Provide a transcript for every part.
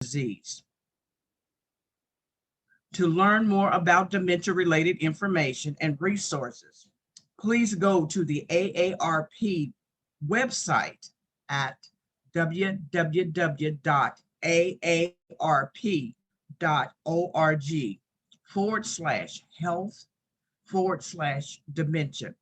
disease. To learn more about dementia-related information and resources, please go to the AARP website at www.aarp.org/health/dementia.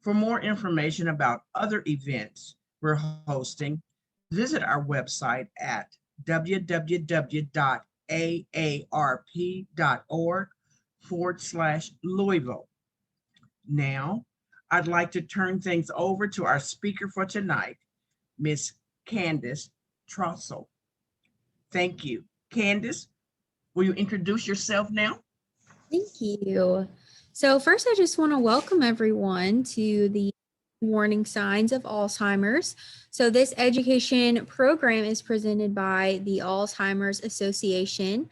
For more information about other events we're hosting, visit our website at www.aarp.org/Louisville. Now, I'd like to turn things over to our speaker for tonight, Miss Candace Trossel. Thank you. Candace, will you introduce yourself now? Thank you. So first, I just want to welcome everyone to the warning signs of Alzheimer's. So this education program is presented by the Alzheimer's Association.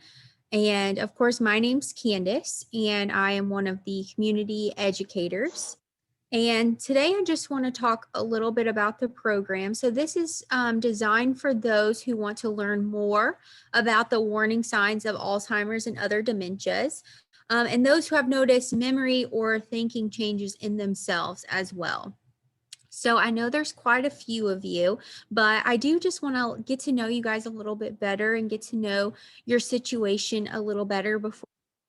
And of course, my name's Candace, and I am one of the community educators. And today I just want to talk a little bit about the program. So this is designed for those who want to learn more about the warning signs of Alzheimer's and other dementias, and those who have noticed memory or thinking changes in themselves as well. So I know there's quite a few of you, but I do just want to get to know you guys a little bit better and get to know your situation a little better before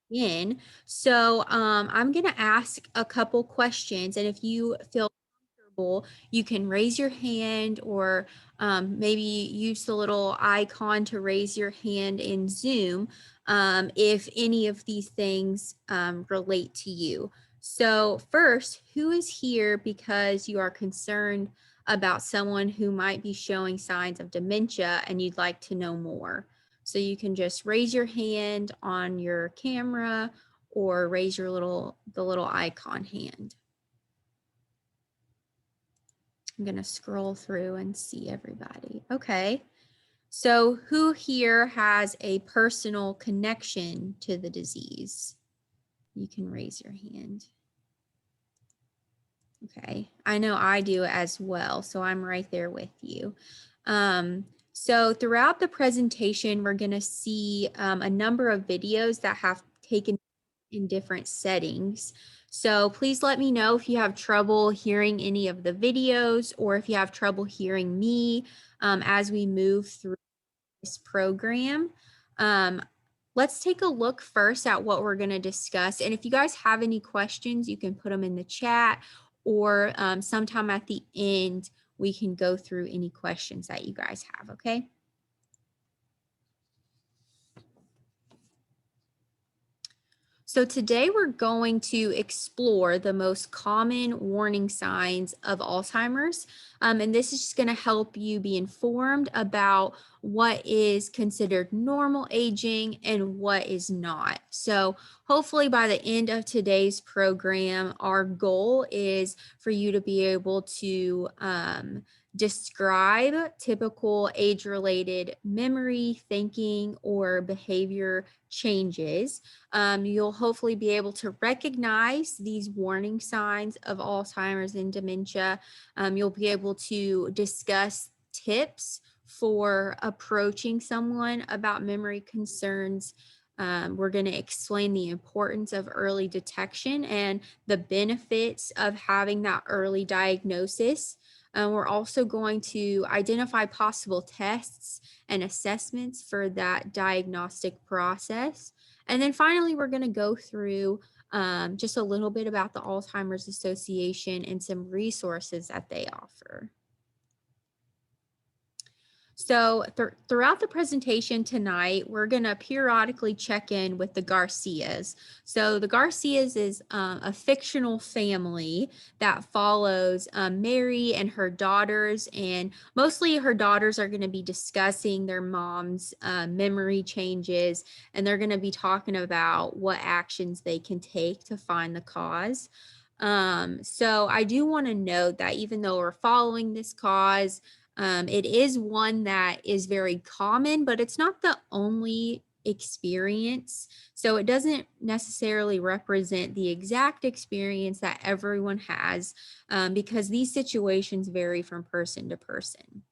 we begin. So I'm going to ask a couple questions, and if you feel comfortable, you can raise your hand or maybe use the little icon to raise your hand in Zoom if any of these things relate to you. So first, who is here because you are concerned about someone who might be showing signs of dementia and you'd like to know more? So you can just raise your hand on your camera or raise your the little icon hand. I'm going to scroll through and see everybody. Okay. So who here has a personal connection to the disease? You can raise your hand. Okay, I know I do as well, so I'm right there with you. So throughout the presentation, we're going to see a number of videos that have taken in different settings. So please let me know if you have trouble hearing any of the videos or if you have trouble hearing me as we move through this program. Let's take a look first at what we're going to discuss. And if you guys have any questions, you can put them in the chat, or sometime at the end, we can go through any questions that you guys have, okay? So today we're going to explore the most common warning signs of Alzheimer's. And this is just going to help you be informed about what is considered normal aging and what is not. So hopefully by the end of today's program, our goal is for you to be able to describe typical age-related memory, thinking, or behavior changes. You'll hopefully be able to recognize these warning signs of Alzheimer's and dementia. You'll be able to discuss tips for approaching someone about memory concerns. We're going to explain the importance of early detection and the benefits of having that early diagnosis. We're also going to identify possible tests and assessments for that diagnostic process. And then finally, we're going to go through just a little bit about the Alzheimer's Association and some resources that they offer. So throughout the presentation tonight, we're going to periodically check in with the Garcias. So the Garcias is a fictional family that follows Mary and her daughters, and mostly her daughters are going to be discussing their mom's memory changes, and they're going to be talking about what actions they can take to find the cause. So I do want to note that even though we're following this cause, it is one that is very common, but it's not the only experience. So it doesn't necessarily represent the exact experience that everyone has because these situations vary from person to person.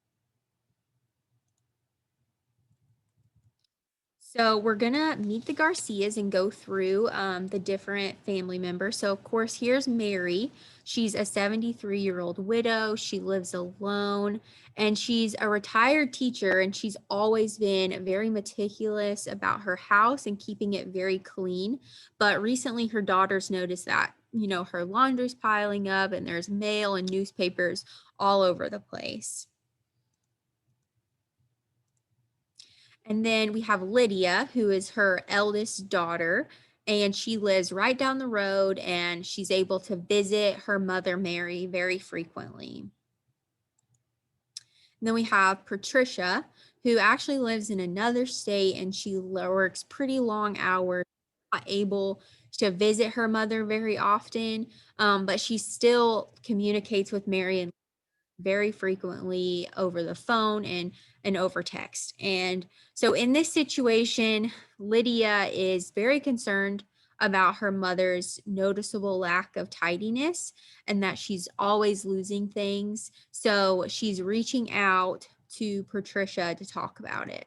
So we're gonna meet the Garcias and go through the different family members. So of course, here's Mary. She's a 73-year-old widow. She lives alone and she's a retired teacher, and she's always been very meticulous about her house and keeping it very clean. But recently her daughters noticed that, her laundry's piling up and there's mail and newspapers all over the place. And then we have Lydia, who is her eldest daughter, and she lives right down the road, and she's able to visit her mother, Mary, very frequently. And then we have Patricia, who actually lives in another state, and she works pretty long hours, not able to visit her mother very often, but she still communicates with Mary and very frequently over the phone and over text. And so in this situation, Lydia is very concerned about her mother's noticeable lack of tidiness and that she's always losing things. So she's reaching out to Patricia to talk about it.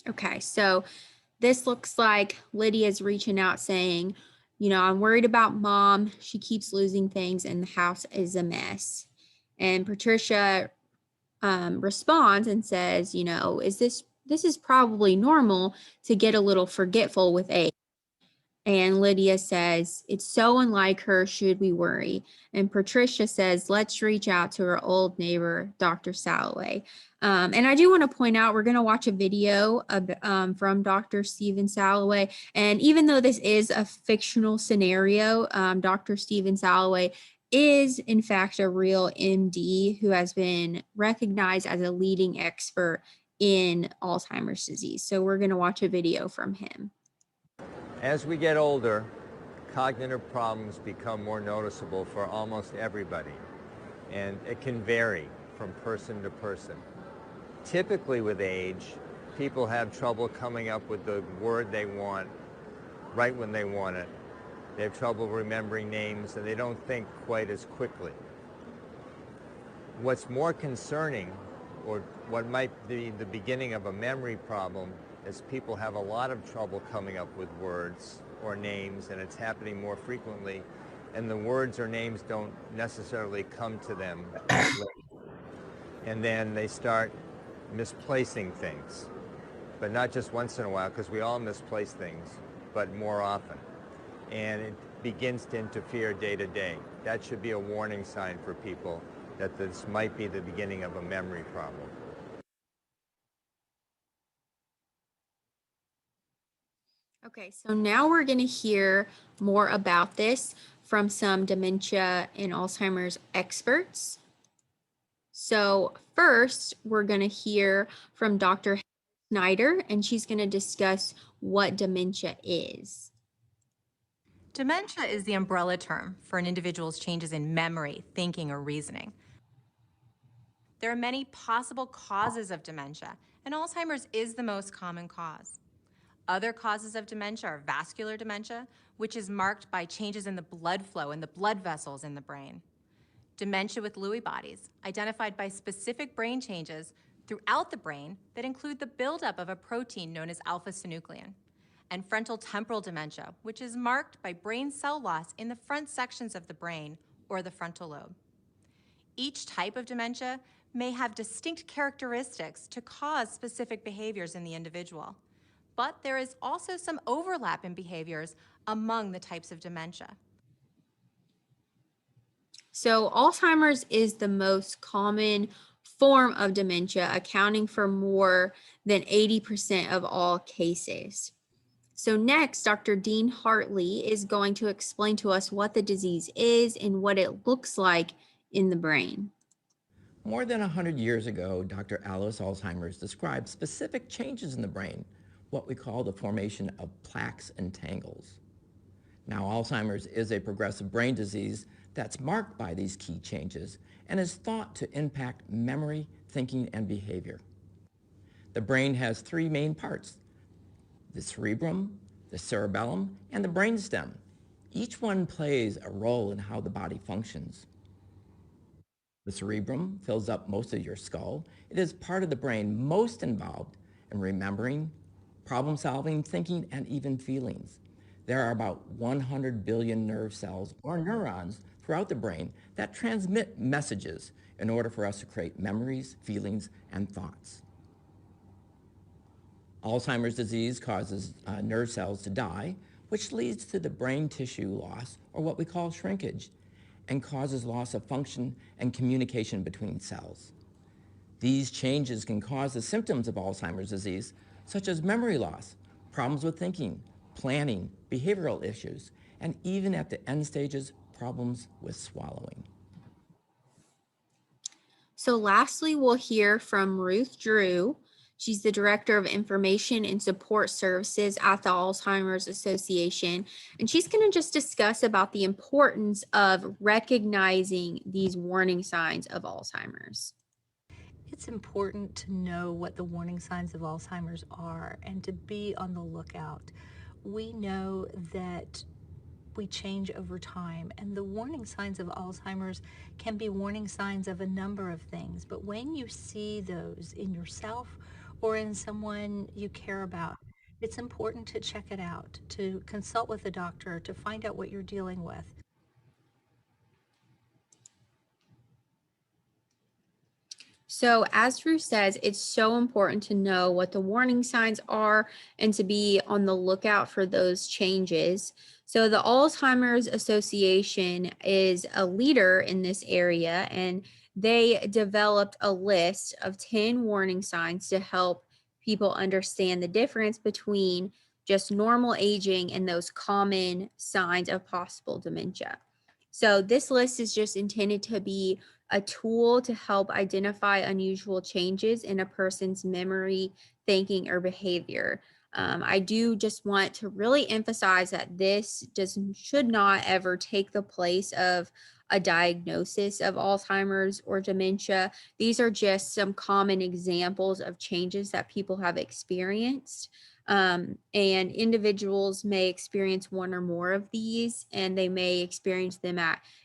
Okay, so this looks like Lydia's reaching out saying, I'm worried about mom. She keeps losing things and the house is a mess. And Patricia responds and says, this is probably normal to get a little forgetful with age. And Lydia says, it's so unlike her, should we worry? And Patricia says, let's reach out to her old neighbor, Dr. Salloway. And I do want to point out, we're going to watch a video from Dr. Stephen Salloway. And even though this is a fictional scenario, Dr. Stephen Salloway is in fact a real MD who has been recognized as a leading expert in Alzheimer's disease. So we're going to watch a video from him. As we get older, cognitive problems become more noticeable for almost everybody, and it can vary from person to person. Typically with age, people have trouble coming up with the word they want right when they want it. They have trouble remembering names, and they don't think quite as quickly. What's more concerning, or what might be the beginning of a memory problem, is people have a lot of trouble coming up with words or names, and it's happening more frequently, and the words or names don't necessarily come to them late. And then they start misplacing things, but not just once in a while, because we all misplace things, but more often. And it begins to interfere day to day. That should be a warning sign for people that this might be the beginning of a memory problem. Okay, so now we're going to hear more about this from some dementia and Alzheimer's experts. So first, we're going to hear from Dr. Snyder, and she's going to discuss what dementia is. Dementia is the umbrella term for an individual's changes in memory, thinking, or reasoning. There are many possible causes of dementia, and Alzheimer's is the most common cause. Other causes of dementia are vascular dementia, which is marked by changes in the blood flow and the blood vessels in the brain. Dementia with Lewy bodies, identified by specific brain changes throughout the brain that include the buildup of a protein known as alpha-synuclein. And frontal temporal dementia, which is marked by brain cell loss in the front sections of the brain or the frontal lobe. Each type of dementia may have distinct characteristics to cause specific behaviors in the individual. But there is also some overlap in behaviors among the types of dementia. So Alzheimer's is the most common form of dementia, accounting for more than 80% of all cases. So next, Dr. Dean Hartley is going to explain to us what the disease is and what it looks like in the brain. More than 100 years ago, Dr. Alice Alzheimer's described specific changes in the brain, what we call the formation of plaques and tangles. Now, Alzheimer's is a progressive brain disease that's marked by these key changes and is thought to impact memory, thinking, and behavior. The brain has three main parts: the cerebrum, the cerebellum, and the brainstem. Each one plays a role in how the body functions. The cerebrum fills up most of your skull. It is part of the brain most involved in remembering, problem solving, thinking, and even feelings. There are about 100 billion nerve cells or neurons throughout the brain that transmit messages in order for us to create memories, feelings, and thoughts. Alzheimer's disease causes nerve cells to die, which leads to the brain tissue loss, or what we call shrinkage, and causes loss of function and communication between cells. These changes can cause the symptoms of Alzheimer's disease, such as memory loss, problems with thinking, planning, behavioral issues, and even at the end stages, problems with swallowing. So lastly, we'll hear from Ruth Drew. She's the Director of Information and Support Services at the Alzheimer's Association. And she's going to just discuss about the importance of recognizing these warning signs of Alzheimer's. It's important to know what the warning signs of Alzheimer's are and to be on the lookout. We know that we change over time, and the warning signs of Alzheimer's can be warning signs of a number of things. But when you see those in yourself or in someone you care about, it's important to check it out, to consult with a doctor, to find out what you're dealing with. So as Drew says, it's so important to know what the warning signs are and to be on the lookout for those changes. So the Alzheimer's Association is a leader in this area, and they developed a list of 10 warning signs to help people understand the difference between just normal aging and those common signs of possible dementia. So this list is just intended to be a tool to help identify unusual changes in a person's memory, thinking, or behavior. I do just want to really emphasize that this should not ever take the place of a diagnosis of Alzheimer's or dementia. These are just some common examples of changes that people have experienced. And individuals may experience one or more of these, and they may experience them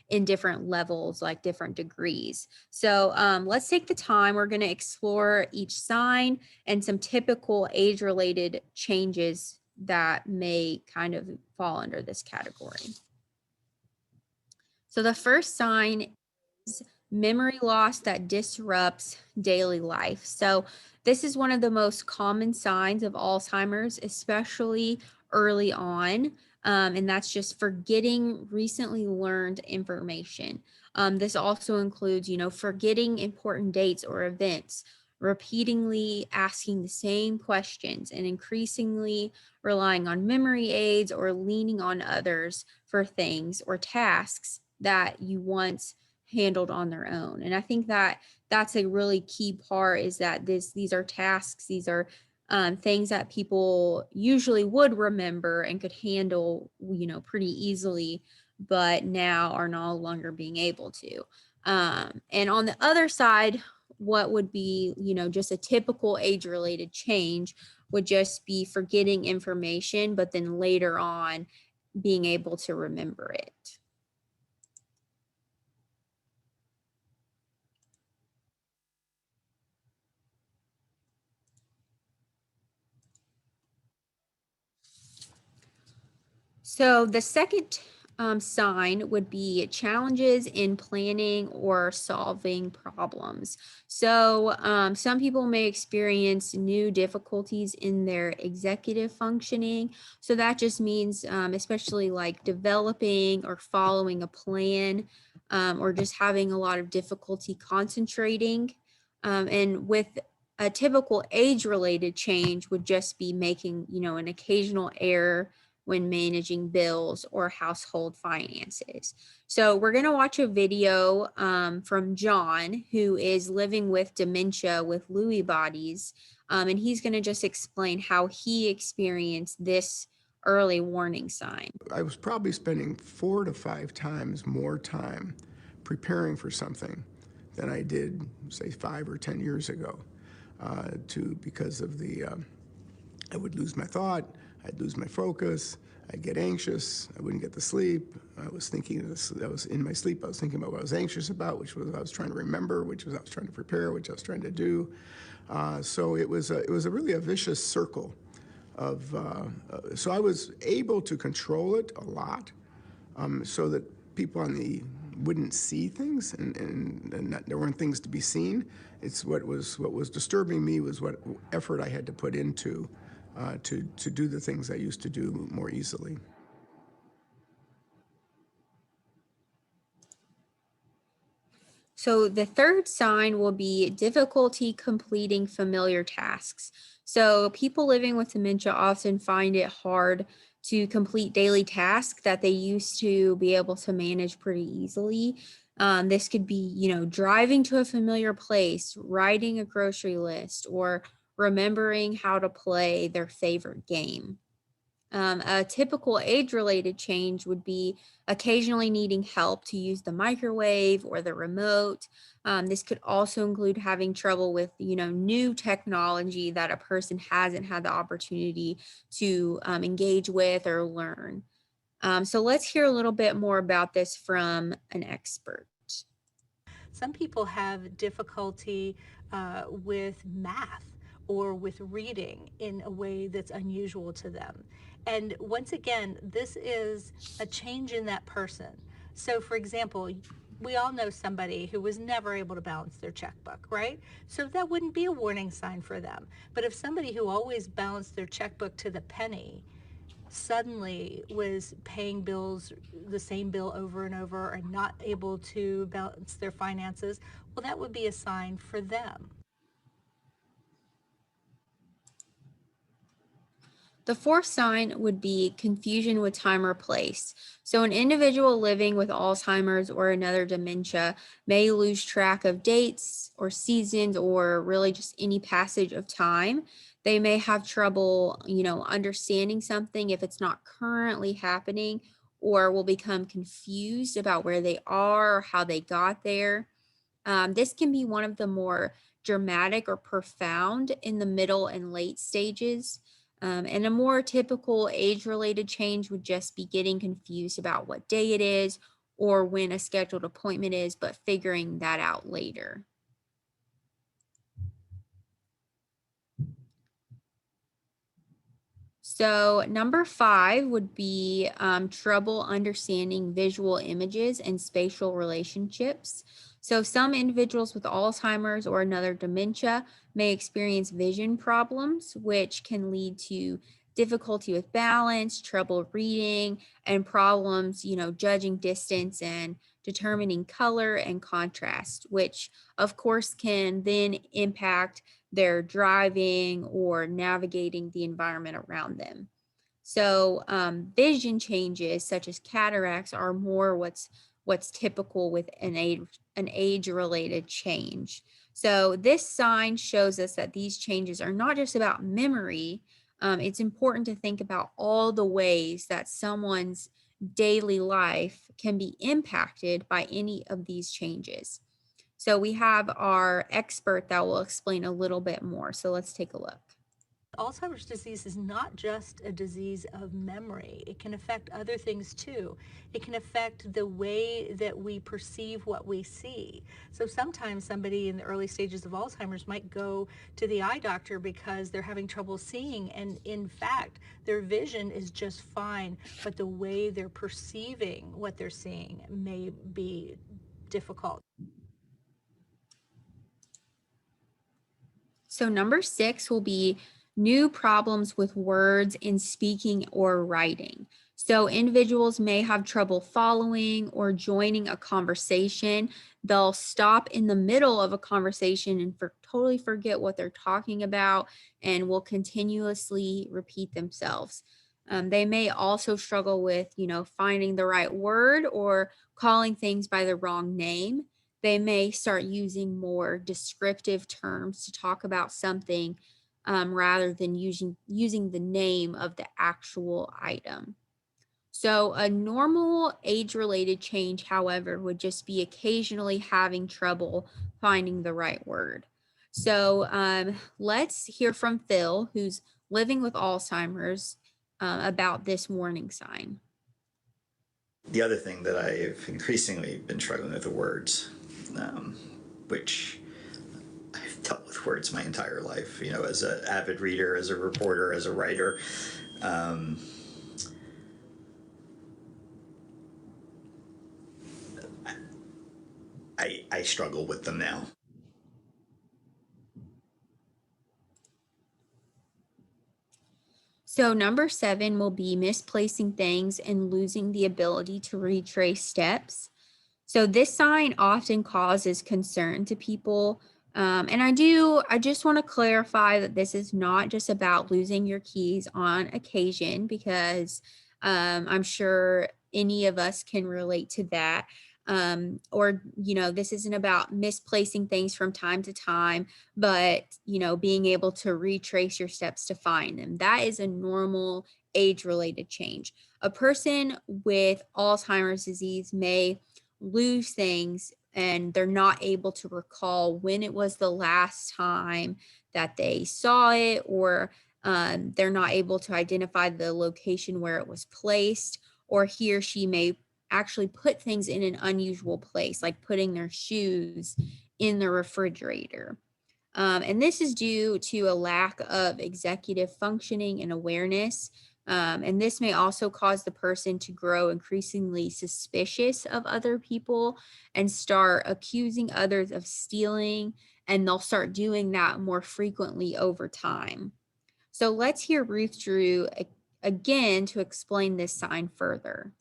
in different levels, like different degrees. So let's take the time. We're going to explore each sign and some typical age-related changes that may kind of fall under this category. So the first sign is memory loss that disrupts daily life. So this is one of the most common signs of Alzheimer's, especially early on. And that's just forgetting recently learned information. This also includes, forgetting important dates or events, repeatedly asking the same questions, and increasingly relying on memory aids or leaning on others for things or tasks that you once handled on their own. And I think that that's a really key part, is that these are tasks, these are things that people usually would remember and could handle, pretty easily, but now are no longer being able to. And on the other side, what would be, just a typical age-related change would just be forgetting information, but then later on being able to remember it. So the second sign would be challenges in planning or solving problems. So some people may experience new difficulties in their executive functioning. So that just means especially like developing or following a plan, or just having a lot of difficulty concentrating. And with a typical age-related change would just be making, an occasional error when managing bills or household finances. So we're going to watch a video from John, who is living with dementia with Lewy bodies, and he's going to just explain how he experienced this early warning sign. I was probably spending 4 to 5 times more time preparing for something than I did, say, 5 or 10 years ago, because of the I would lose my thought, I'd lose my focus, I'd get anxious, I wouldn't get to sleep. I was thinking of this, I was in my sleep, I was thinking about what I was anxious about, which was I was trying to remember, which was I was trying to prepare, which I was trying to do. So it was a really a vicious circle of, so I was able to control it a lot, so that people on the wouldn't see things and not, there weren't things to be seen. It's what was disturbing me was what effort I had to put into to do the things I used to do more easily. So the third sign will be difficulty completing familiar tasks. So people living with dementia often find it hard to complete daily tasks that they used to be able to manage pretty easily. This could be, driving to a familiar place, writing a grocery list, or remembering how to play their favorite game. A typical age-related change would be occasionally needing help to use the microwave or the remote. This could also include having trouble with, new technology that a person hasn't had the opportunity to engage with or learn. So let's hear a little bit more about this from an expert. Some people have difficulty with math or with reading in a way that's unusual to them. And once again, this is a change in that person. So, for example, we all know somebody who was never able to balance their checkbook, right? So that wouldn't be a warning sign for them. But if somebody who always balanced their checkbook to the penny suddenly was paying bills, the same bill over and over, and not able to balance their finances, well, that would be a sign for them. The fourth sign would be confusion with time or place. So an individual living with Alzheimer's or another dementia may lose track of dates or seasons or really just any passage of time. They may have trouble, understanding something if it's not currently happening, or will become confused about where they are or how they got there. This can be one of the more dramatic or profound in the middle and late stages. And a more typical age-related change would just be getting confused about what day it is or when a scheduled appointment is, but figuring that out later. So number 5 would be trouble understanding visual images and spatial relationships. So some individuals with Alzheimer's or another dementia may experience vision problems, which can lead to difficulty with balance, trouble reading, and problems, judging distance and determining color and contrast, which of course can then impact their driving or navigating the environment around them. So vision changes such as cataracts are more what's typical with an age-related change. So this sign shows us that these changes are not just about memory. It's important to think about all the ways that someone's daily life can be impacted by any of these changes. So we have our expert that will explain a little bit more. So let's take a look. Alzheimer's disease is not just a disease of memory. It can affect other things too. It can affect the way that we perceive what we see. So sometimes somebody in the early stages of Alzheimer's might go to the eye doctor because they're having trouble seeing, and in fact, their vision is just fine, but the way they're perceiving what they're seeing may be difficult. So number 6 will be new problems with words in speaking or writing. So individuals may have trouble following or joining a conversation. They'll stop in the middle of a conversation and totally forget what they're talking about and will continuously repeat themselves. They may also struggle with, finding the right word or calling things by the wrong name. They may start using more descriptive terms to talk about something rather than using the name of the actual item. So a normal age-related change, however, would just be occasionally having trouble finding the right word. So let's hear from Phil, who's living with Alzheimer's about this warning sign? The other thing that I've increasingly been struggling with are words, which I've dealt with words my entire life, you know, as an avid reader, as a reporter, as a writer. I struggle with them now. So number 7 will be misplacing things and losing the ability to retrace steps. So this sign often causes concern to people. And I just want to clarify that this is not just about losing your keys on occasion, because I'm sure any of us can relate to that. Or, this isn't about misplacing things from time to time, but, being able to retrace your steps to find them. That is a normal age-related change. A person with Alzheimer's disease may lose things and they're not able to recall when it was the last time that they saw it, or they're not able to identify the location where it was placed, or he or she may actually put things in an unusual place, like putting their shoes in the refrigerator. And this is due to a lack of executive functioning and awareness. And this may also cause the person to grow increasingly suspicious of other people and start accusing others of stealing, and they'll start doing that more frequently over time. So let's hear Ruth Drew again to explain this sign further.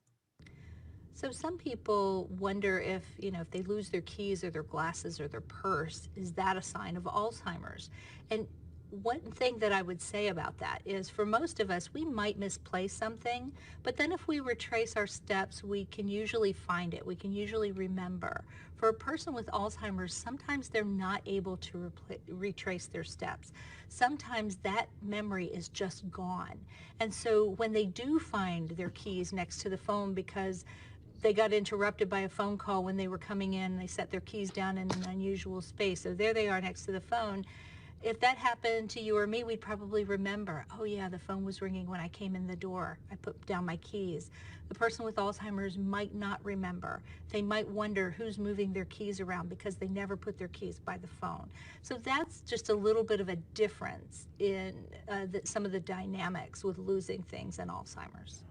So some people wonder if, if they lose their keys or their glasses or their purse, is that a sign of Alzheimer's? And one thing that I would say about that is, for most of us, we might misplace something, but then if we retrace our steps, we can usually find it. We can usually remember. For a person with Alzheimer's, sometimes they're not able to retrace their steps. Sometimes that memory is just gone. And so when they do find their keys next to the phone because they got interrupted by a phone call when they were coming in, they set their keys down in an unusual space, so there they are next to the phone. If that happened to you or me, we'd probably remember, oh yeah, the phone was ringing when I came in the door. I put down my keys. The person with Alzheimer's might not remember. They might wonder who's moving their keys around because they never put their keys by the phone. So that's just a little bit of a difference in some of the dynamics with losing things in Alzheimer's.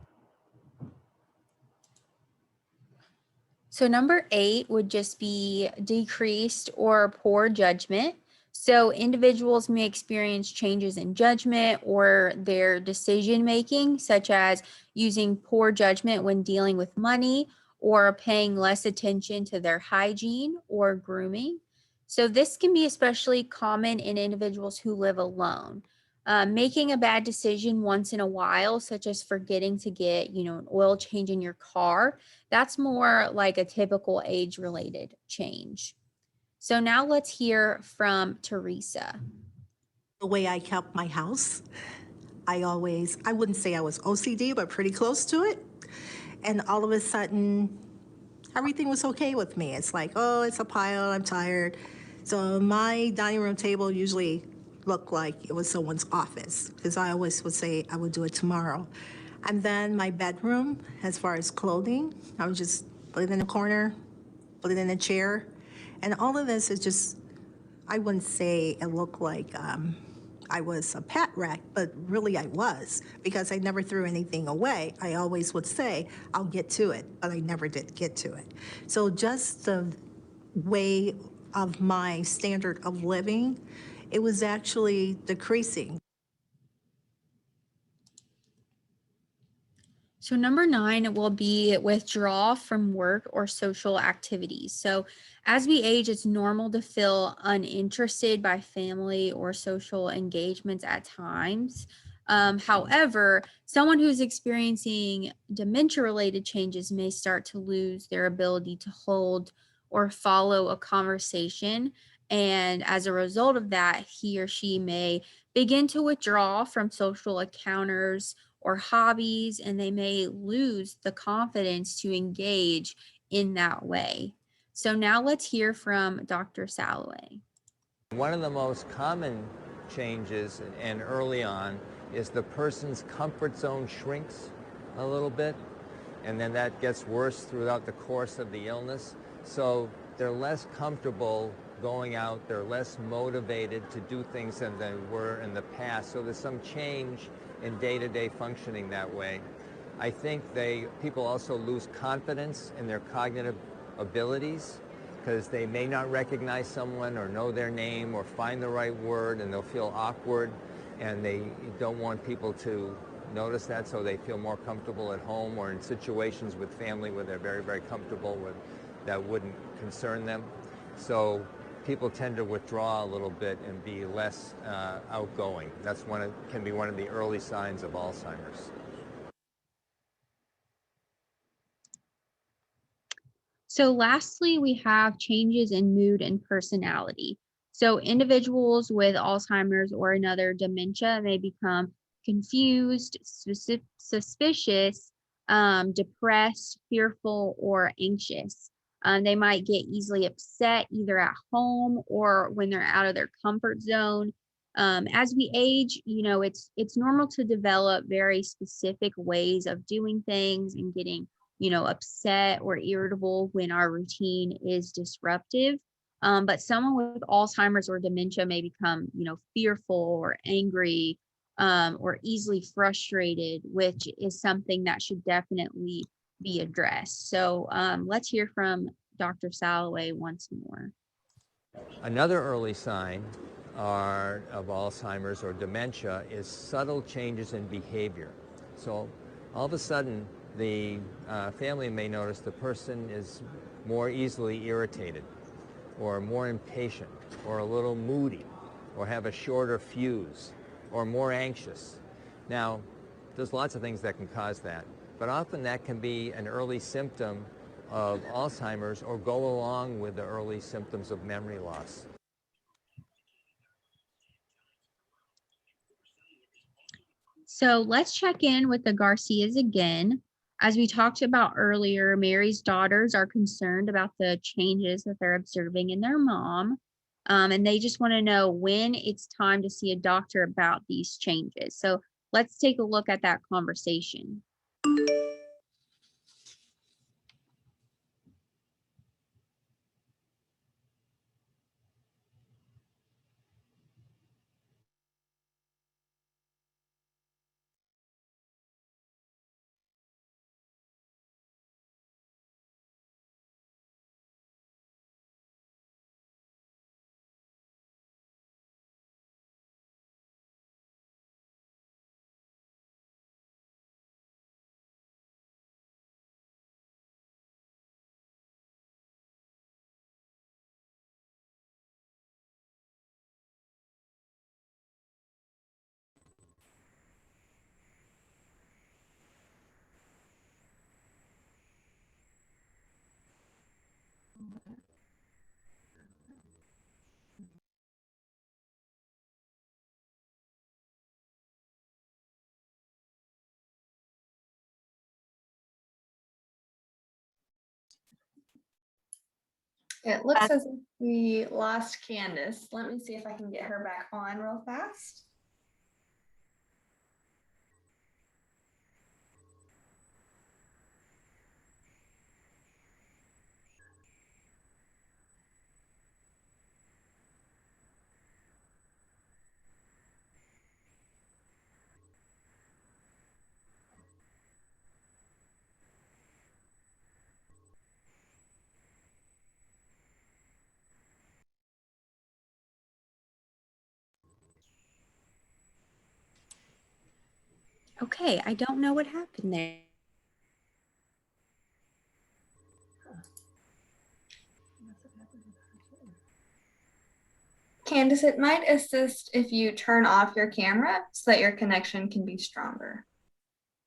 So number 8 would just be decreased or poor judgment. So individuals may experience changes in judgment or their decision making, such as using poor judgment when dealing with money, or paying less attention to their hygiene or grooming. So this can be especially common in individuals who live alone. Making a bad decision once in a while, such as forgetting to get, an oil change in your car, that's more like a typical age-related change. So now let's hear from Teresa. The way I kept my house, I wouldn't say I was OCD, but pretty close to it. And all of a sudden, everything was okay with me. It's like, oh, it's a pile, I'm tired. So my dining room table usually looked like it was someone's office, because I always would say I would do it tomorrow. And then my bedroom, as far as clothing, I would just put it in a corner, put it in a chair. And all of this is just, I wouldn't say it looked like I was a pet wreck, but really I was, because I never threw anything away. I always would say, I'll get to it, but I never did get to it. So just the way of my standard of living, it was actually decreasing. So number 9 will be withdrawal from work or social activities. So as we age, it's normal to feel uninterested by family or social engagements at times. However, someone who's experiencing dementia-related changes may start to lose their ability to hold or follow a conversation. And as a result of that, he or she may begin to withdraw from social encounters or hobbies, and they may lose the confidence to engage in that way. So now let's hear from Dr. Salloway. One of the most common changes, and early on, is the person's comfort zone shrinks a little bit, and then that gets worse throughout the course of the illness. So they're less comfortable going out, they're less motivated to do things than they were in the past. So there's some change in day-to-day functioning that way. I think people also lose confidence in their cognitive abilities because they may not recognize someone or know their name or find the right word, and they'll feel awkward, and they don't want people to notice that, so they feel more comfortable at home or in situations with family where they're very, very comfortable with that wouldn't concern them. So people tend to withdraw a little bit and be less outgoing. That's can be one of the early signs of Alzheimer's. So lastly, we have changes in mood and personality. So individuals with Alzheimer's or another dementia may become confused, suspicious, depressed, fearful, or anxious. They might get easily upset either at home or when they're out of their comfort zone. As we age, it's normal to develop very specific ways of doing things and getting upset or irritable when our routine is disruptive. But someone with Alzheimer's or dementia may become, fearful or angry or easily frustrated, which is something that should definitely be addressed. So let's hear from Dr. Salloway once more. Another early sign of Alzheimer's or dementia is subtle changes in behavior. So all of a sudden, the family may notice the person is more easily irritated or more impatient or a little moody or have a shorter fuse or more anxious. Now, there's lots of things that can cause that, but often that can be an early symptom of Alzheimer's or go along with the early symptoms of memory loss. So let's check in with the Garcias again. As we talked about earlier, Mary's daughters are concerned about the changes that they're observing in their mom, and they just want to know when it's time to see a doctor about these changes. So let's take a look at that conversation. It looks as if we lost Candace. Let me see if I can get her back on real fast. Okay, I don't know what happened there. Candace, it might assist if you turn off your camera so that your connection can be stronger.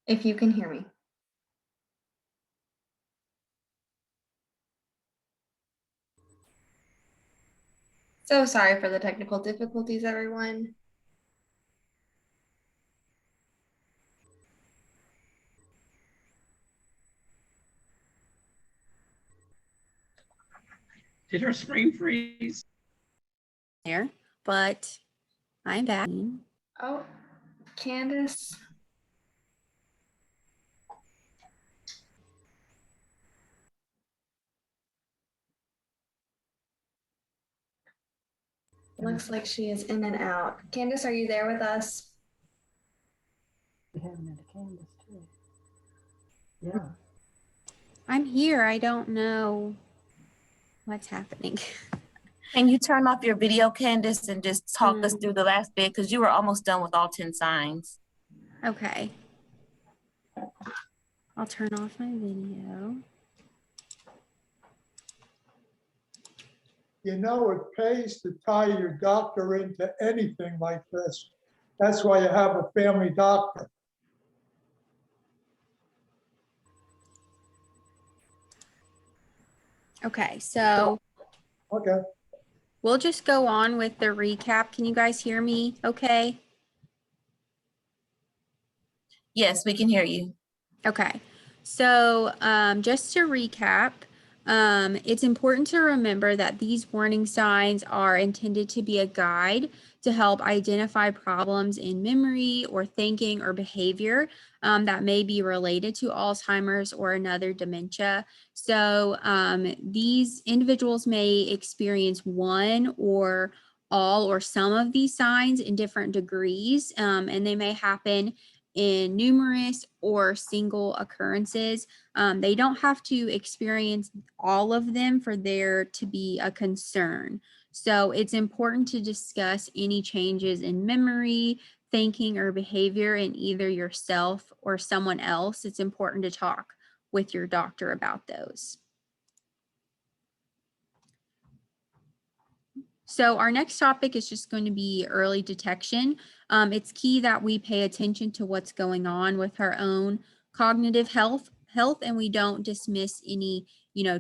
If you can hear me. So sorry for the technical difficulties, everyone. Did her screen freeze? There, but I'm back. Oh, Candace? Looks like she is in and out. Candace, are you there with us? We have another Candace too. Yeah. I'm here. I don't know what's happening. Can you turn off your video, Candace, and just talk us through the last bit? Because you were almost done with all 10 signs. Okay. I'll turn off my video. You know, it pays to tie your doctor into anything like this. That's why you have a family doctor. Okay, so Okay. we'll just go on with the recap. Can you guys hear me okay? Yes, we can hear you. Okay, so just to recap, it's important to remember that these warning signs are intended to be a guide to help identify problems in memory or thinking or behavior that may be related to Alzheimer's or another dementia. So these individuals may experience one or all or some of these signs in different degrees, and they may happen in numerous or single occurrences. They don't have to experience all of them for there to be a concern. So it's important to discuss any changes in memory, thinking, or behavior in either yourself or someone else. It's important to talk with your doctor about those. So our next topic is just going to be early detection. It's key that we pay attention to what's going on with our own cognitive health, and we don't dismiss any,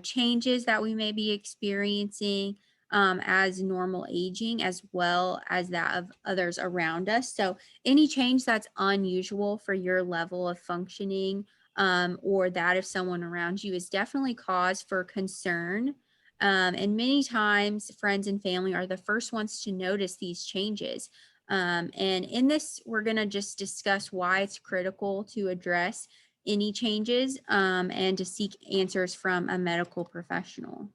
changes that we may be experiencing as normal aging, as well as that of others around us. So any change that's unusual for your level of functioning or that of someone around you is definitely cause for concern. And many times friends and family are the first ones to notice these changes. And in this, we're going to just discuss why it's critical to address any changes and to seek answers from a medical professional.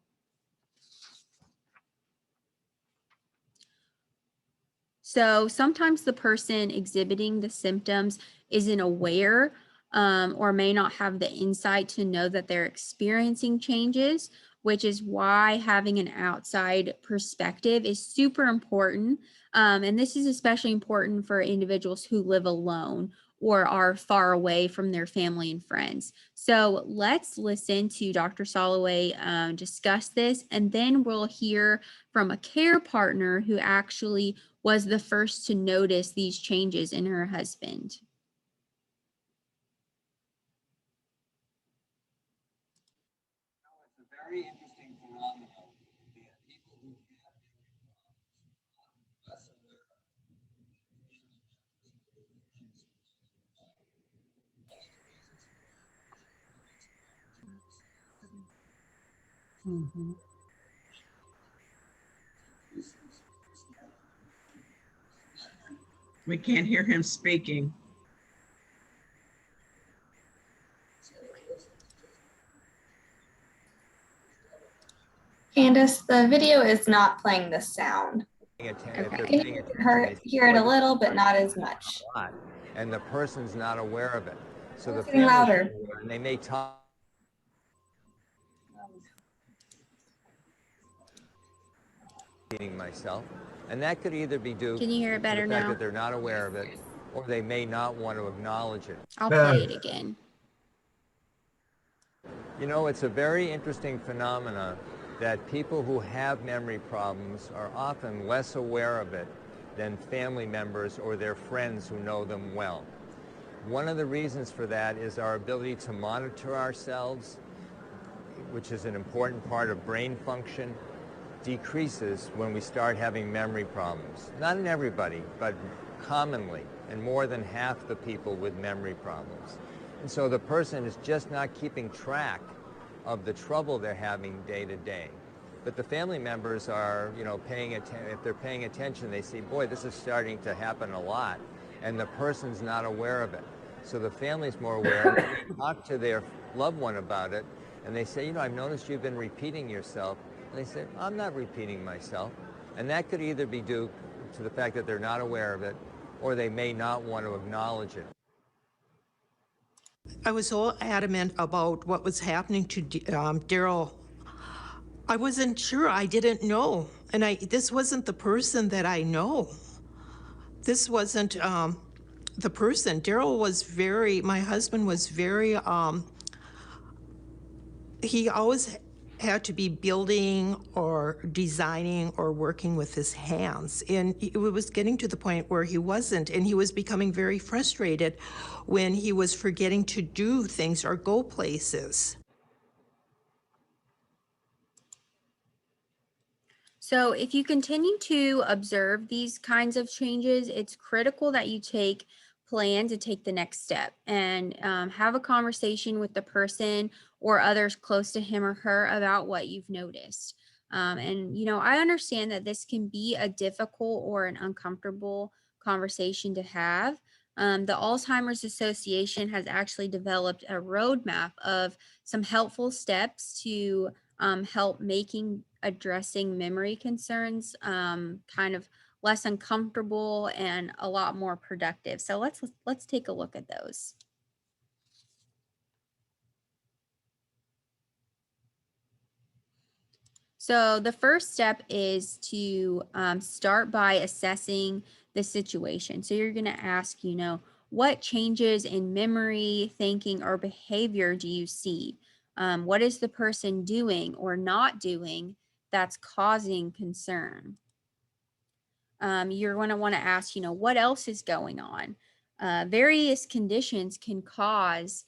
So sometimes the person exhibiting the symptoms isn't aware or may not have the insight to know that they're experiencing changes, which is why having an outside perspective is super important. And this is especially important for individuals who live alone or are far away from their family and friends. So let's listen to Dr. Soloway discuss this, and then we'll hear from a care partner who actually was the first to notice these changes in her husband. It's a very interesting phenomenon that people who have less aware Mm-hmm. We can't hear him speaking. Candace, the video is not playing the sound. If they're Can paying you attention, they hear it a "Boy, little, this but not as is much? a lot," and the person's not aware of it. So the It's getting family, louder. and they may talk. Myself, and that could either be due Can you hear it to better the fact now? that they're not aware of it, or they may not want to acknowledge it. I'll play it again. You know, it's a very interesting phenomena that people who have memory problems are often less aware of it than family members or their friends who know them well. One of the reasons for that is our ability to monitor ourselves, which is an important part of brain function, decreases when we start having memory problems. Not in everybody, but commonly, and more than half the people with memory problems. And so the person is just not keeping track of the trouble they're having day to day. But the family members are, paying attention. If they're paying attention, they see, boy, this is starting to happen a lot. and the person's not aware of it. So the family's more aware, and they talk to their loved one about it, and they say, you know, I've noticed you've been repeating yourself. And they say, I'm not repeating myself. And that could either be due to the fact that they're not aware of it, or they may not want to acknowledge it. I was so adamant about what was happening to Daryl. I wasn't sure. I didn't know. And this wasn't the person that I know. This wasn't the person. Daryl was my husband was very, he always had to be building or designing or working with his hands. And it was getting to the point where he wasn't, and he was becoming very frustrated when he was forgetting to do things or go places. So if you continue to observe these kinds of changes, it's critical that you plan to take the next step and have a conversation with the person or others close to him or her about what you've noticed. And, you know, I understand that this can be a difficult or an uncomfortable conversation to have. The Alzheimer's Association has actually developed a roadmap of some helpful steps to help addressing memory concerns kind of less uncomfortable and a lot more productive. So let's take a look at those. So the first step is to start by assessing the situation. So you're going to ask, you know, what changes in memory, thinking, or behavior do you see? What is the person doing or not doing that's causing concern? You're going to want to ask, you know, what else is going on? Various conditions can cause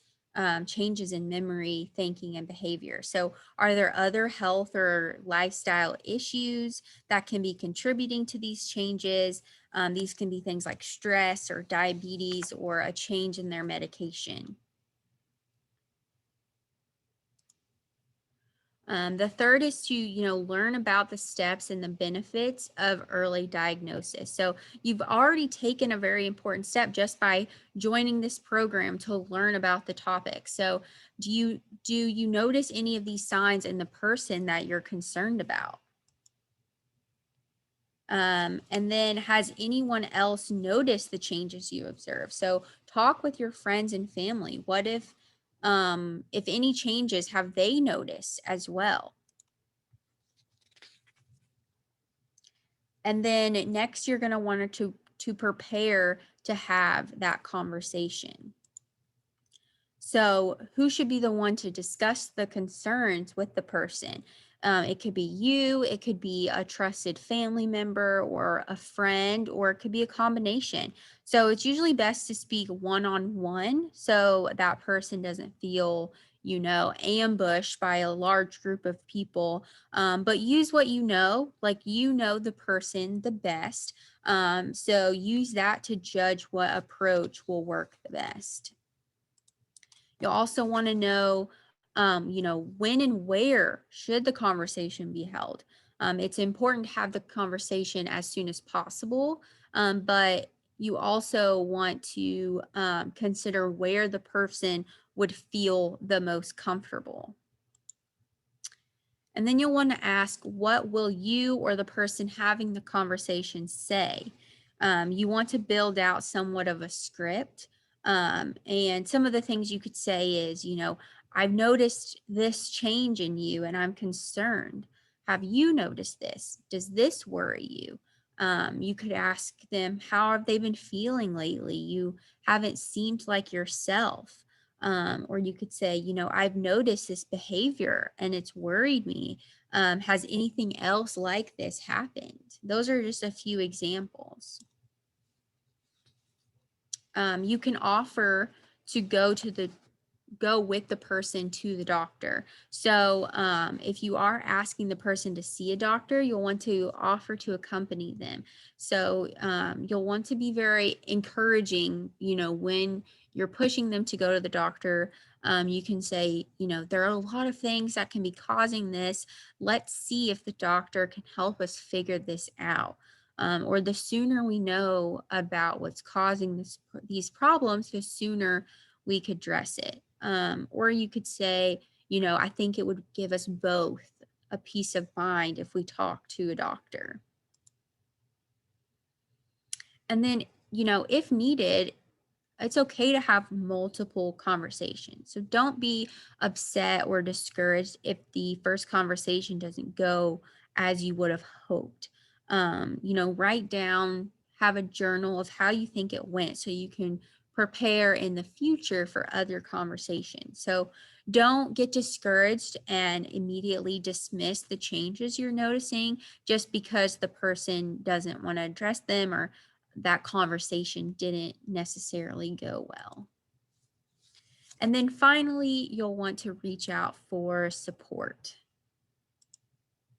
changes in memory, thinking, and behavior. So are there other health or lifestyle issues that can be contributing to these changes? These can be things like stress or diabetes or a change in their medication. The third is to, you know, learn about the steps and the benefits of early diagnosis. So you've already taken a very important step just by joining this program to learn about the topic. So do you notice any of these signs in the person that you're concerned about? And then has anyone else noticed the changes you observe? So talk with your friends and family. What if any changes have they noticed as well? And then next, you're going to want to prepare to have that conversation. So who should be the one to discuss the concerns with the person? It could be you, it could be a trusted family member or a friend, or it could be a combination. So it's usually best to speak one-on-one so that person doesn't feel, you know, ambushed by a large group of people. But use what you know, like you know the person the best. So use that to judge what approach will work the best. You'll also want to know, you know, when and where should the conversation be held. It's important to have the conversation as soon as possible, but you also want to consider where the person would feel the most comfortable. And then you'll want to ask, what will you or the person having the conversation say? You want to build out somewhat of a script. And some of the things you could say is, you know, I've noticed this change in you and I'm concerned. Have you noticed this? Does this worry you? You could ask them, how have they been feeling lately? You haven't seemed like yourself. Or you could say, you know, I've noticed this behavior and it's worried me. Has anything else like this happened? Those are just a few examples. You can offer to go with the person to the doctor. So if you are asking the person to see a doctor, you'll want to offer to accompany them. So you'll want to be very encouraging, you know, when you're pushing them to go to the doctor. You can say, you know, there are a lot of things that can be causing this. Let's see if the doctor can help us figure this out. or the sooner we know about what's causing these problems, the sooner we could address it. Or you could say, I think it would give us both a peace of mind if we talk to a doctor. And then, if needed, it's okay to have multiple conversations. So don't be upset or discouraged if the first conversation doesn't go as you would have hoped. Write down, have a journal of how you think it went so you can prepare in the future for other conversations. So don't get discouraged and immediately dismiss the changes you're noticing just because the person doesn't want to address them or that conversation didn't necessarily go well. And then finally, you'll want to reach out for support.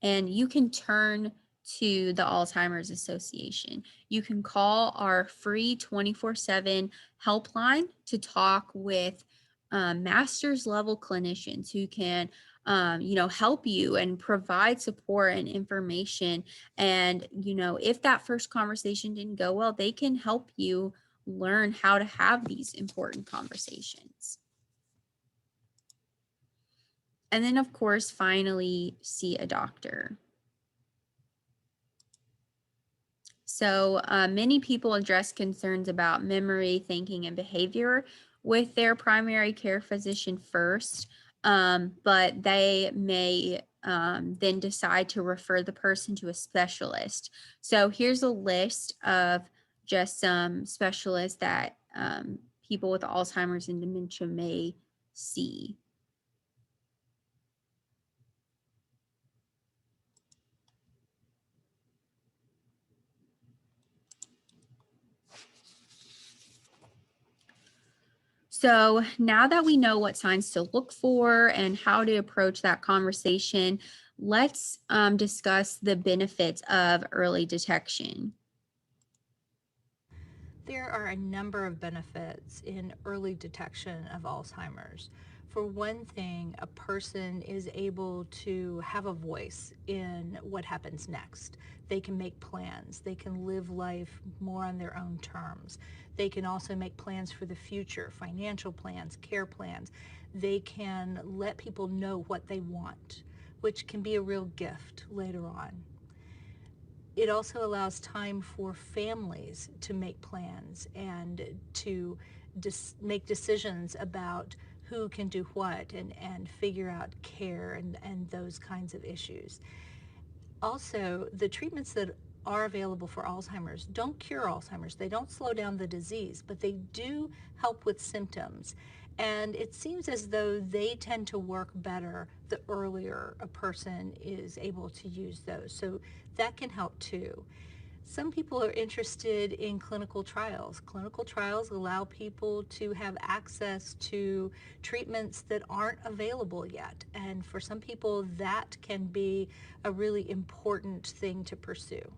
And you can turn to the Alzheimer's Association. You can call our free 24/7 helpline to talk with master's level clinicians who can help you and provide support and information. And, if that first conversation didn't go well, they can help you learn how to have these important conversations. And then, of course, finally, see a doctor. So many people address concerns about memory, thinking, and behavior with their primary care physician first, but they may then decide to refer the person to a specialist. So here's a list of just some specialists that people with Alzheimer's and dementia may see. So now that we know what signs to look for and how to approach that conversation, let's discuss the benefits of early detection. There are a number of benefits in early detection of Alzheimer's. For one thing, a person is able to have a voice in what happens next. They can make plans. They can live life more on their own terms. They can also make plans for the future, financial plans, care plans. They can let people know what they want, which can be a real gift later on. It also allows time for families to make plans and to make decisions about who can do what and figure out care and those kinds of issues. Also, the treatments that are available for Alzheimer's don't cure Alzheimer's. They don't slow down the disease, but they do help with symptoms. And it seems as though they tend to work better the earlier a person is able to use those. So that can help too. Some people are interested in clinical trials. Clinical trials allow people to have access to treatments that aren't available yet. And for some people, that can be a really important thing to pursue.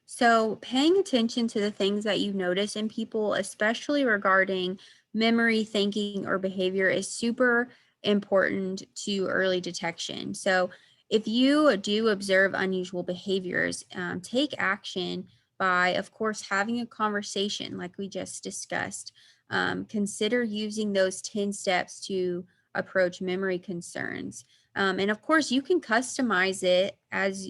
So paying attention to the things that you notice in people, especially regarding memory, thinking, or behavior, is super important to early detection. So if you do observe unusual behaviors, take action by, of course, having a conversation like we just discussed. Consider using those 10 steps to approach memory concerns. And of course, you can customize it as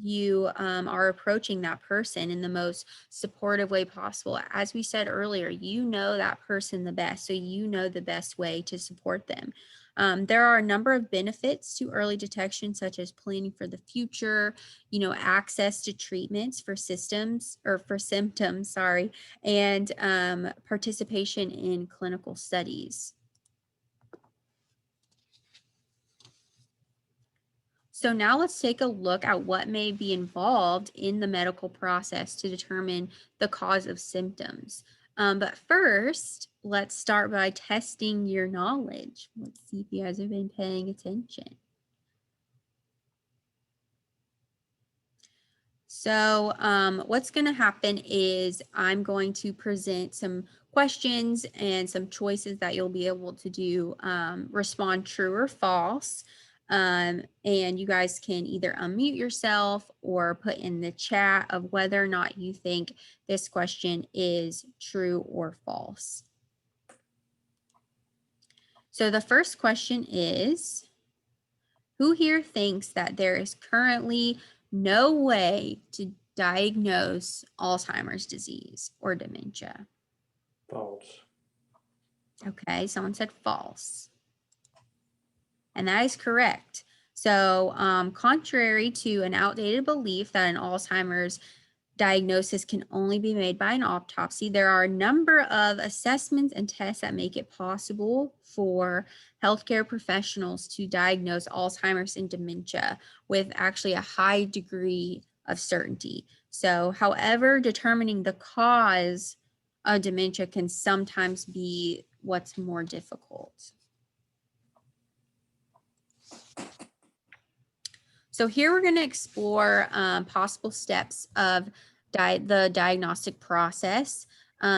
you are approaching that person in the most supportive way possible. As we said earlier, you know that person the best, so you know the best way to support them. There are a number of benefits to early detection, such as planning for the future, access to treatments for symptoms, and participation in clinical studies. So now let's take a look at what may be involved in the medical process to determine the cause of symptoms. But first, let's start by testing your knowledge. Let's see if you guys have been paying attention. So what's going to happen is I'm going to present some questions and some choices that you'll be able to do, respond true or false. And you guys can either unmute yourself or put in the chat of whether or not you think this question is true or false. So the first question is, who here thinks that there is currently no way to diagnose Alzheimer's disease or dementia? False. Okay, someone said false. And that is correct. So contrary to an outdated belief that an Alzheimer's diagnosis can only be made by an autopsy, there are a number of assessments and tests that make it possible for healthcare professionals to diagnose Alzheimer's and dementia with actually a high degree of certainty. So, however, determining the cause of dementia can sometimes be what's more difficult. So here we're going to explore possible steps of the diagnostic process.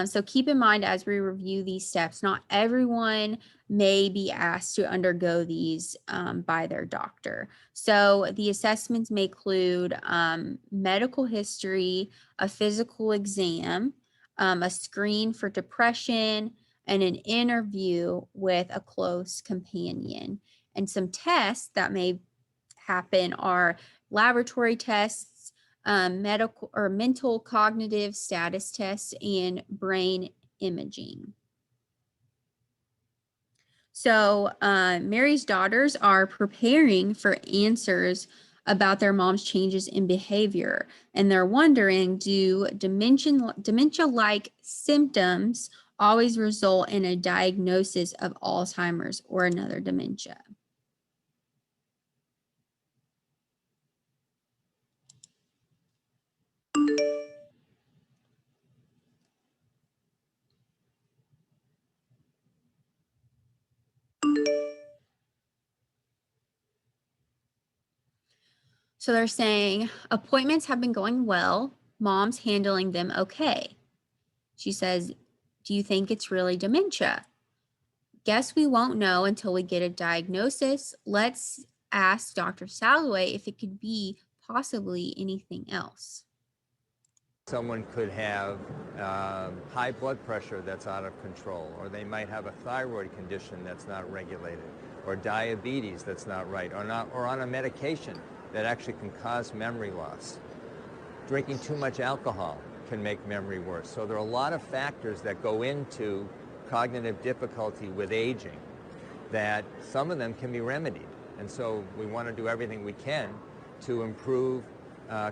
So keep in mind as we review these steps, not everyone may be asked to undergo these by their doctor. So the assessments may include medical history, a physical exam, a screen for depression, and an interview with a close companion. And some tests that may happen are laboratory tests, medical or mental cognitive status tests, and brain imaging. So Mary's daughters are preparing for answers about their mom's changes in behavior, and they're wondering, do dementia-like symptoms always result in a diagnosis of Alzheimer's or another dementia? So they're saying appointments have been going well. Mom's handling them okay. She says, do you think it's really dementia? Guess we won't know until we get a diagnosis. Let's ask Dr. Salloway if it could be possibly anything else. Someone could have high blood pressure that's out of control, or they might have a thyroid condition that's not regulated, or diabetes that's not right, or on a medication that actually can cause memory loss. Drinking too much alcohol can make memory worse. So there are a lot of factors that go into cognitive difficulty with aging that some of them can be remedied. And so we want to do everything we can to improve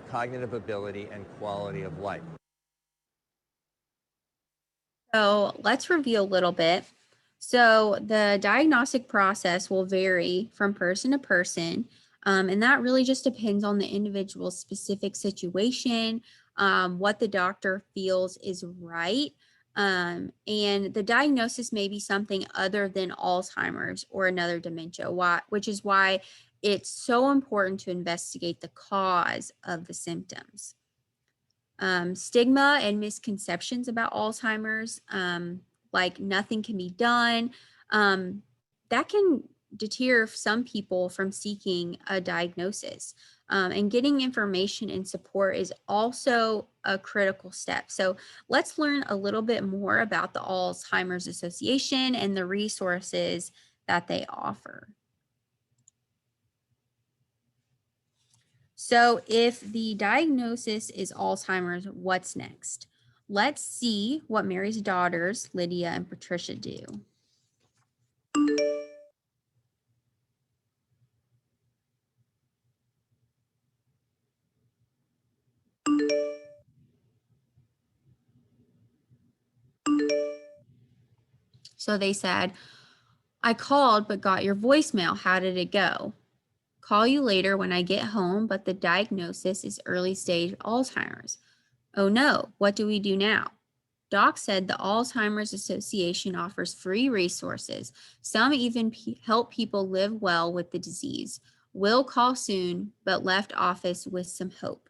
cognitive ability and quality of life. So let's review a little bit. So the diagnostic process will vary from person to person, and that really just depends on the individual's specific situation, what the doctor feels is right, and the diagnosis may be something other than Alzheimer's or another dementia, which is why it's so important to investigate the cause of the symptoms. Stigma and misconceptions about Alzheimer's, like nothing can be done, that can deter some people from seeking a diagnosis. And getting information and support is also a critical step. So let's learn a little bit more about the Alzheimer's Association and the resources that they offer. So if the diagnosis is Alzheimer's, what's next? Let's see what Mary's daughters, Lydia and Patricia, do. So they said, I called but got your voicemail. How did it go? Call you later when I get home, but the diagnosis is early stage Alzheimer's. Oh no, what do we do now? Doc said the Alzheimer's Association offers free resources. Some even help people live well with the disease. Will call soon, but left office with some hope.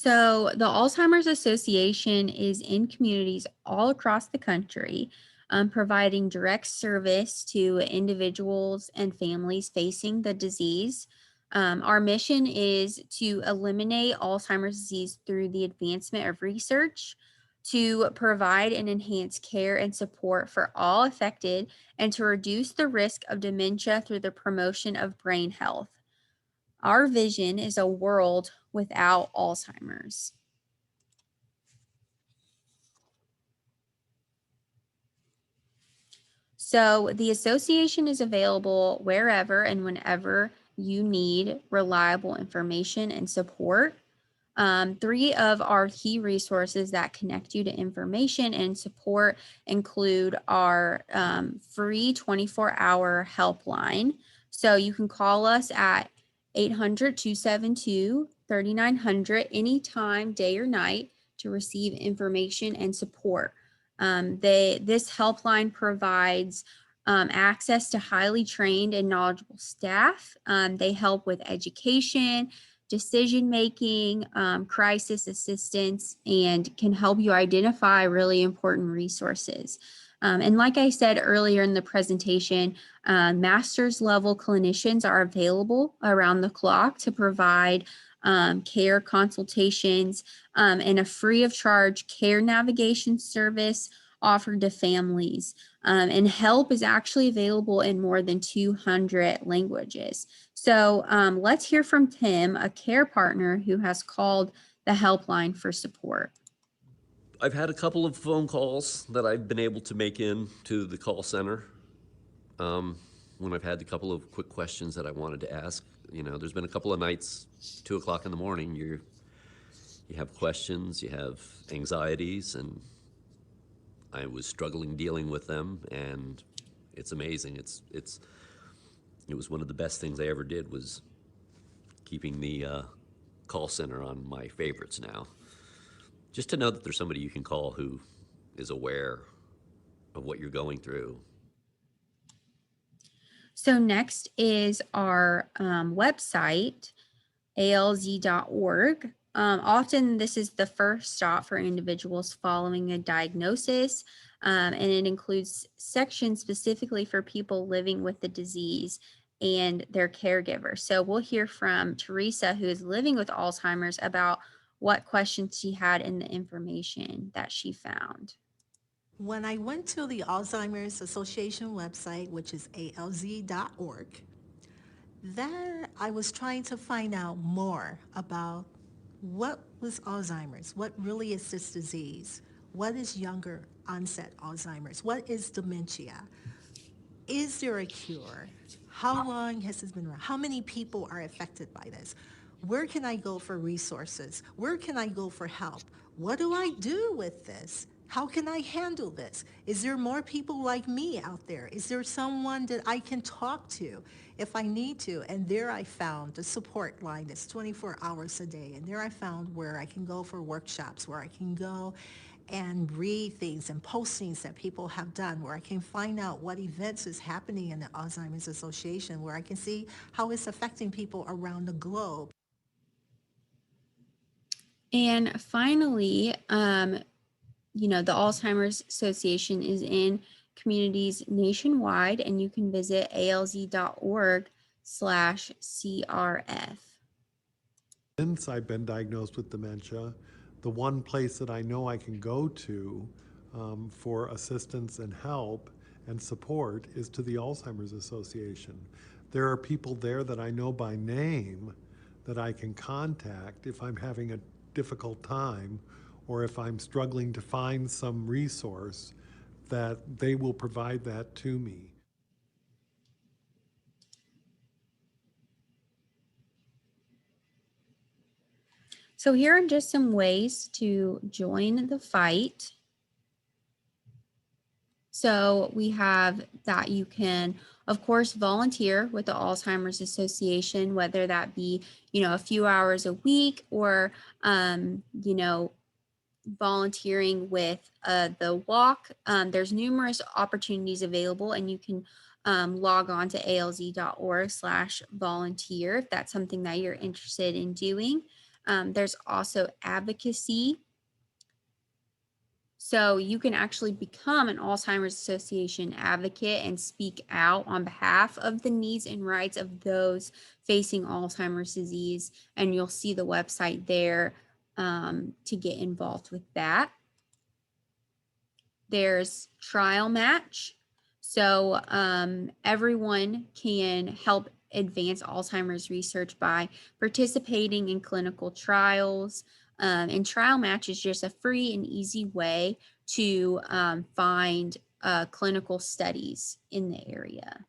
So the Alzheimer's Association is in communities all across the country, providing direct service to individuals and families facing the disease. Our mission is to eliminate Alzheimer's disease through the advancement of research, to provide and enhance care and support for all affected, and to reduce the risk of dementia through the promotion of brain health. Our vision is a world without Alzheimer's. So the association is available wherever and whenever you need reliable information and support. 3 of our key resources that connect you to information and support include our free 24-hour helpline. So you can call us at 800-272-3900 anytime, day or night, to receive information and support. This helpline provides access to highly trained and knowledgeable staff. They help with education, decision-making, crisis assistance, and can help you identify really important resources. And like I said earlier in the presentation, master's level clinicians are available around the clock to provide care consultations and a free of charge care navigation service offered to families. And help is actually available in more than 200 languages. So let's hear from Tim, a care partner who has called the helpline for support. I've had a couple of phone calls that I've been able to make in to the call center when I've had a couple of quick questions that I wanted to ask. You know, there's been a couple of nights, 2 o'clock in the morning, you have questions, you have anxieties, and I was struggling dealing with them, and it's amazing. It was one of the best things I ever did, was keeping the call center on my favorites now. Just to know that there's somebody you can call who is aware of what you're going through. So next is our website, alz.org. Often this is the first stop for individuals following a diagnosis, and it includes sections specifically for people living with the disease and their caregivers. So we'll hear from Teresa, who is living with Alzheimer's, about what questions she had in the information that she found. When I went to the Alzheimer's Association website, which is alz.org, there I was trying to find out more about what was Alzheimer's, what really is this disease, what is younger onset Alzheimer's, what is dementia, is there a cure, how long has this been around, how many people are affected by this, where can I go for resources, where can I go for help, what do I do with this? How can I handle this? Is there more people like me out there? Is there someone that I can talk to if I need to? And there I found the support line that's 24 hours a day. And there I found where I can go for workshops, where I can go and read things and postings that people have done, where I can find out what events is happening in the Alzheimer's Association, where I can see how it's affecting people around the globe. And finally, the Alzheimer's Association is in communities nationwide, and you can visit alz.org/CRF. Since I've been diagnosed with dementia, the one place that I know I can go to for assistance and help and support is to the Alzheimer's Association. There are people there that I know by name that I can contact if I'm having a difficult time, or if I'm struggling to find some resource, that they will provide that to me. So here are just some ways to join the fight. So we have that you can, of course, volunteer with the Alzheimer's Association, whether that be, a few hours a week, or, volunteering with the walk. There's numerous opportunities available, and you can log on to alz.org/volunteer if that's something that you're interested in doing. There's also advocacy. So you can actually become an Alzheimer's Association advocate and speak out on behalf of the needs and rights of those facing Alzheimer's disease. And you'll see the website there to get involved with that. There's trial match. So everyone can help advance Alzheimer's research by participating in clinical trials. And trial match is just a free and easy way to find clinical studies in the area.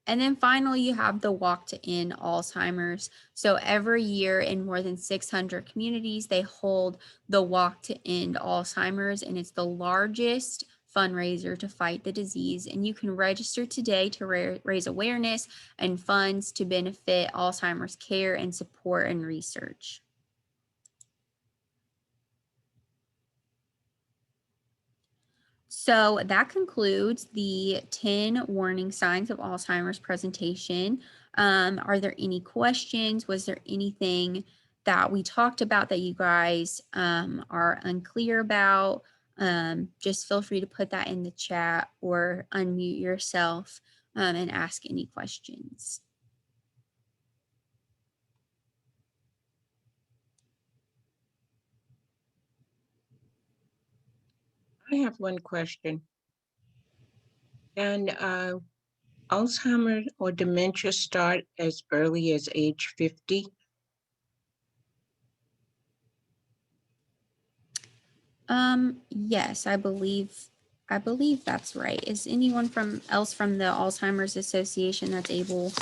And then finally, you have the Walk to End Alzheimer's. So every year in more than 600 communities, they hold the Walk to End Alzheimer's, and it's the largest fundraiser to fight the disease. And you can register today to raise awareness and funds to benefit Alzheimer's care and support and research. So that concludes the 10 warning signs of Alzheimer's presentation. Are there any questions? Was there anything that we talked about that you guys are unclear about? Just feel free to put that in the chat or unmute yourself and ask any questions. I have one question. Can Alzheimer's or dementia start as early as age 50? Yes, I believe that's right. Is anyone else from the Alzheimer's Association that's able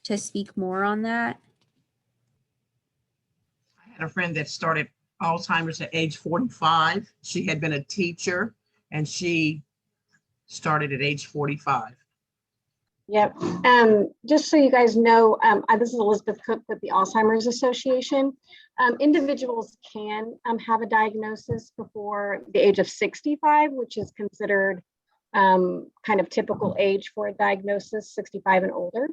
to speak more on that? I had a friend that started Alzheimer's at age 45. She had been a teacher and she started at age 45. Yep. Just so you guys know, this is Elizabeth Cook with the Alzheimer's Association. Individuals can have a diagnosis before the age of 65, which is considered kind of typical age for a diagnosis, 65 and older.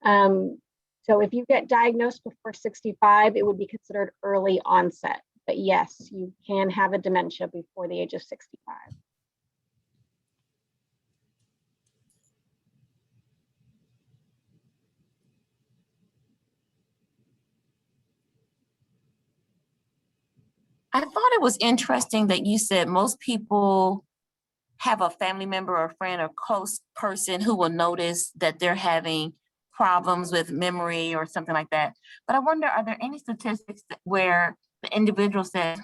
So if you get diagnosed before 65, it would be considered early onset. But yes, you can have a dementia before the age of 65. I thought it was interesting that you said most people have a family member or friend or close person who will notice that they're having problems with memory or something like that. But I wonder, are there any statistics where the individual says,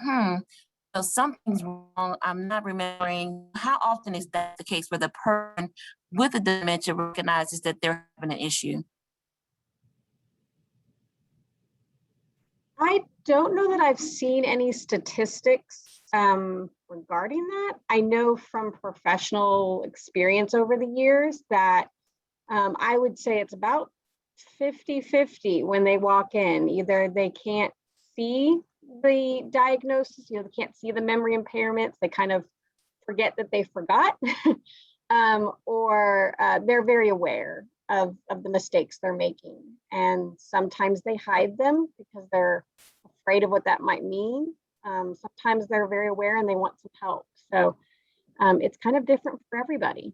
so something's wrong, I'm not remembering? How often is that the case where the person with the dementia recognizes that they're having an issue? I don't know that I've seen any statistics regarding that. I know from professional experience over the years that I would say it's about 50-50 when they walk in. Either they can't see the diagnosis, they can't see the memory impairments, they kind of forget that they forgot, or they're very aware of the mistakes they're making. And sometimes they hide them because they're afraid of what that might mean. Sometimes they're very aware and they want some help. So it's kind of different for everybody.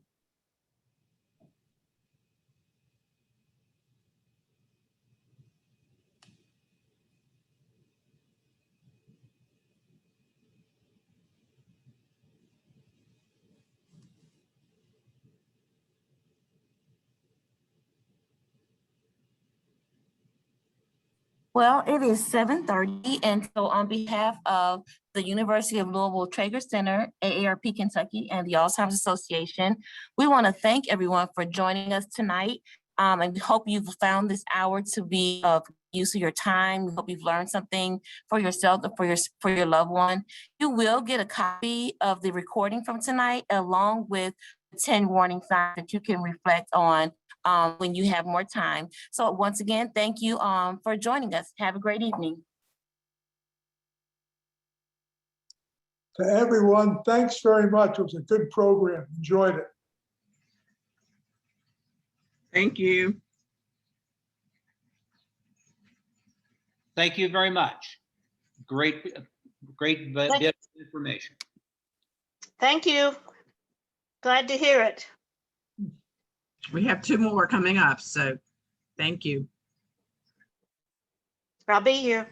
Well, it is 7:30, and so on behalf of the University of Louisville Traeger Center, AARP Kentucky, and the Alzheimer's Association, we want to thank everyone for joining us tonight. And we hope you've found this hour to be of use of your time. We hope you've learned something for yourself or for your loved one. You will get a copy of the recording from tonight, along with 10 warning signs that you can reflect on when you have more time. So once again, thank you for joining us. Have a great evening. To everyone, thanks very much. It was a good program. Enjoyed it. Thank you. Thank you very much. Great bit of information. Thank you. Glad to hear it. We have 2 more coming up, so thank you. I'll be here.